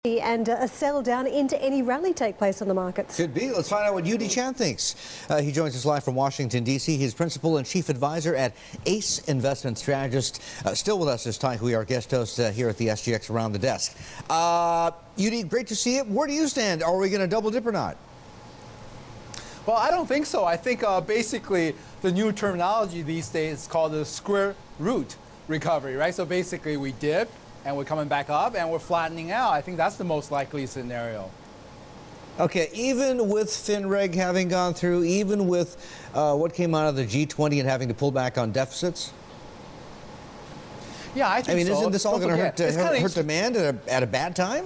And a sell down into any rally take place on the markets. Could be. Let's find out what Dee Chan thinks. He joins us live from Washington, D.C. He's principal and chief advisor at ACE Investment Strategist. Still with us is Tai Hui, our guest host here at the SGX Around the Desk. Dee, great to see you. Where do you stand? Are we going to double dip or not? Well, I don't think so. I think basically the new terminology these days is called the square root recovery, right? So basically we dip, and we're coming back up, and we're flattening out. I think that's the most likely scenario. Okay, even with FinReg having gone through, even with what came out of the G20 and having to pull back on deficits? Yeah, I think so. I mean, isn't this all going to hurt demand at a bad time?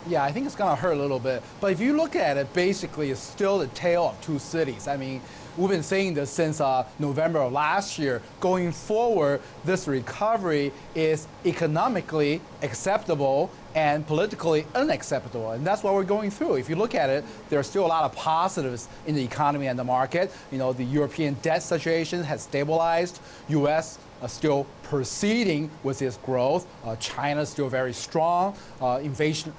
Yeah, I think it's going to hurt a little bit. But if you look at it, basically, it's still the tale of two cities. I mean, we've been saying this since November of last year. Going forward, this recovery is economically acceptable and politically unacceptable. And that's what we're going through. If you look at it, there are still a lot of positives in the economy and the market. You know, the European debt situation has stabilized. U.S. Still proceeding with its growth. China's still very strong. Inflation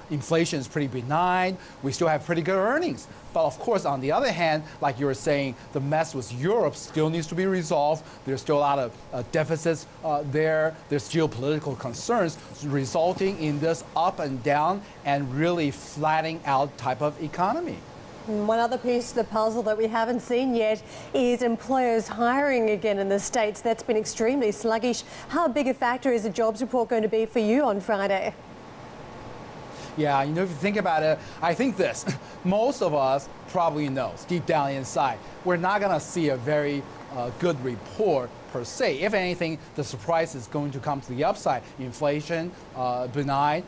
is pretty benign. We still have pretty good earnings. But of course, on the other hand, like you were saying, the mess with Europe still needs to be resolved. There's still a lot of deficits there. There's geopolitical concerns resulting in this up and down and really flattening out type of economy. One other piece of the puzzle that we haven't seen yet is employers hiring again in the States. That's been extremely sluggish. How big a factor is the jobs report going to be for you on Friday? Yeah, you know, if you think about it, I think this. Most of us probably know, deep down inside, we're not going to see a very good report per se. If anything, the surprise is going to come to the upside. Inflation, benign,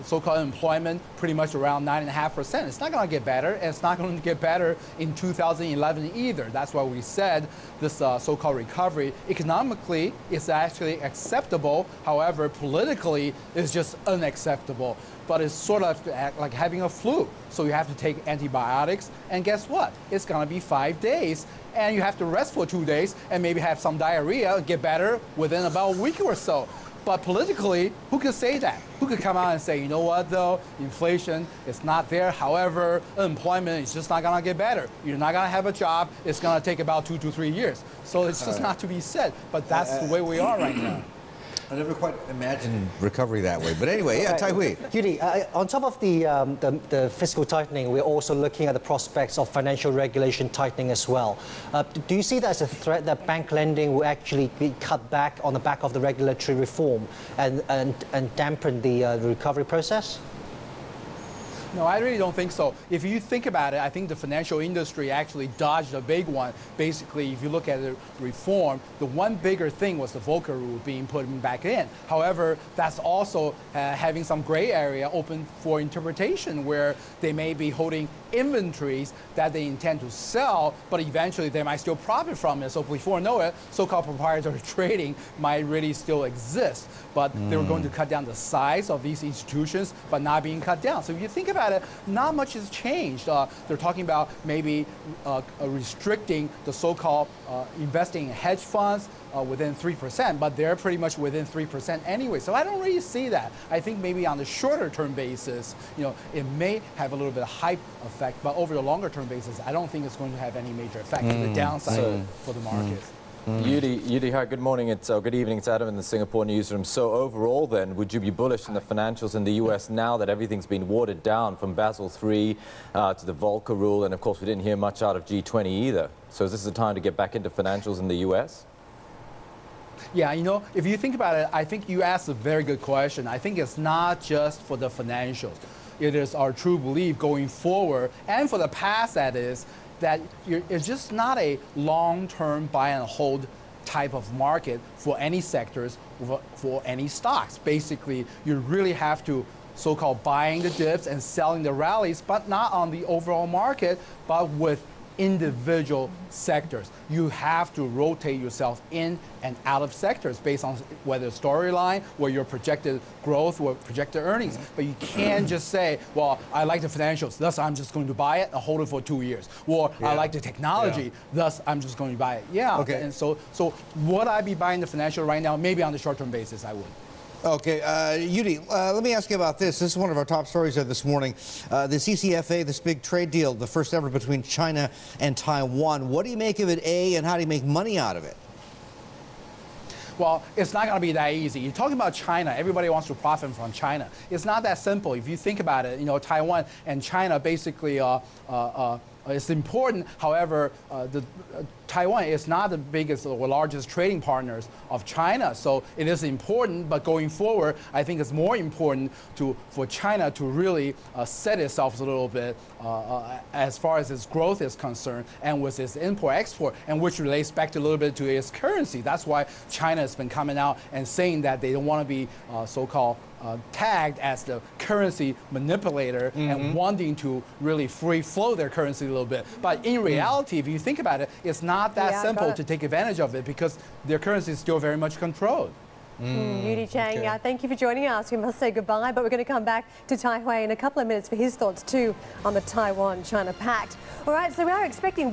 so-called employment pretty much around 9.5%. It's not going to get better, and it's not going to get better in 2011 either. That's why we said this so-called recovery economically is actually acceptable. However, politically, it's just unacceptable. But it's sort of like having a flu. So you have to take antibiotics, and guess what? It's going to be 5 days, and you have to rest for 2 days and maybe have some diarrhea, get better within about a week or so. But politically, who could say that? Who could come out and say, you know what, though, inflation is not there. However, unemployment is just not going to get better. You're not going to have a job. It's going to take about 2 to 3 years. So it's just not to be said. But that's the way we are right now. I never quite imagined recovery that way. But anyway, yeah, Tai Hui. Judy, on top of the fiscal tightening, we're also looking at the prospects of financial regulation tightening as well. Do you see that as a threat that bank lending will actually be cut back on the back of the regulatory reform and dampen the recovery process? No, I really don't think so. If you think about it, I think the financial industry actually dodged a big one. Basically, if you look at the reform, the one bigger thing was the Volcker rule being put back in. However, that's also having some gray area open for interpretation where they may be holding inventories that they intend to sell, but eventually they might still profit from it. So before you know it, so-called proprietary trading might really still exist. But they were going to cut down the size of these institutions, but not being cut down. So if you think about it, not much has changed. They're talking about maybe restricting the so-called investing in hedge funds within 3%, but they're pretty much within 3% anyway. So I don't really see that. I think maybe on the shorter term basis, you know, it may have a little bit of hype effect, but over the longer term basis, I don't think it's going to have any major effect to the downside for the market. Dee, hi, good morning. Good evening. It's Adam in the Singapore newsroom. So overall then, would you be bullish in the financials in the US now that everything's been watered down from Basel III to the Volcker rule, and of course we didn't hear much out of G20 either. So is this the time to get back into financials in the US? Yeah, you know, if you think about it, I think you asked a very good question. I think it's not just for the financials. It is our true belief going forward, and for the past that is, that it's just not a long-term buy and hold type of market for any sectors, for any stocks. Basically, you really have to so-called buying the dips and selling the rallies, but not on the overall market, but with individual sectors. You have to rotate yourself in and out of sectors based on whether storyline, or your projected growth, or projected earnings. But you can't just say, well, I like the financials, thus I'm just going to buy it and hold it for 2 years. Or I like the technology, thus I'm just going to buy it. Yeah, and so would I be buying the financial right now? Maybe on the short-term basis, I would. Okay, Yudi, let me ask you about this. This is one of our top stories this morning. The CCFA, this big trade deal, the first ever between China and Taiwan. What do you make of it, A, and how do you make money out of it? Well, it's not going to be that easy. You're talking about China. Everybody wants to profit from China. It's not that simple. If you think about it, Taiwan and China basically it's important. However, Taiwan is not the biggest or largest trading partners of China, so it is important. But going forward, I think it's more important for China to really set itself a little bit as far as its growth is concerned, and with its import-export, and which relates back to a little bit to its currency. That's why China has been coming out and saying that they don't want to be so-called tagged as the currency manipulator and wanting to really free flow their currency a little bit. But in reality, if you think about it, it's not that simple to take advantage of it because their currency is still very much controlled. Yudi Chang, thank you for joining us. We must say goodbye, but we're going to come back to Tai Hui in a couple of minutes for his thoughts too on the Taiwan-China pact. All right, so we are expecting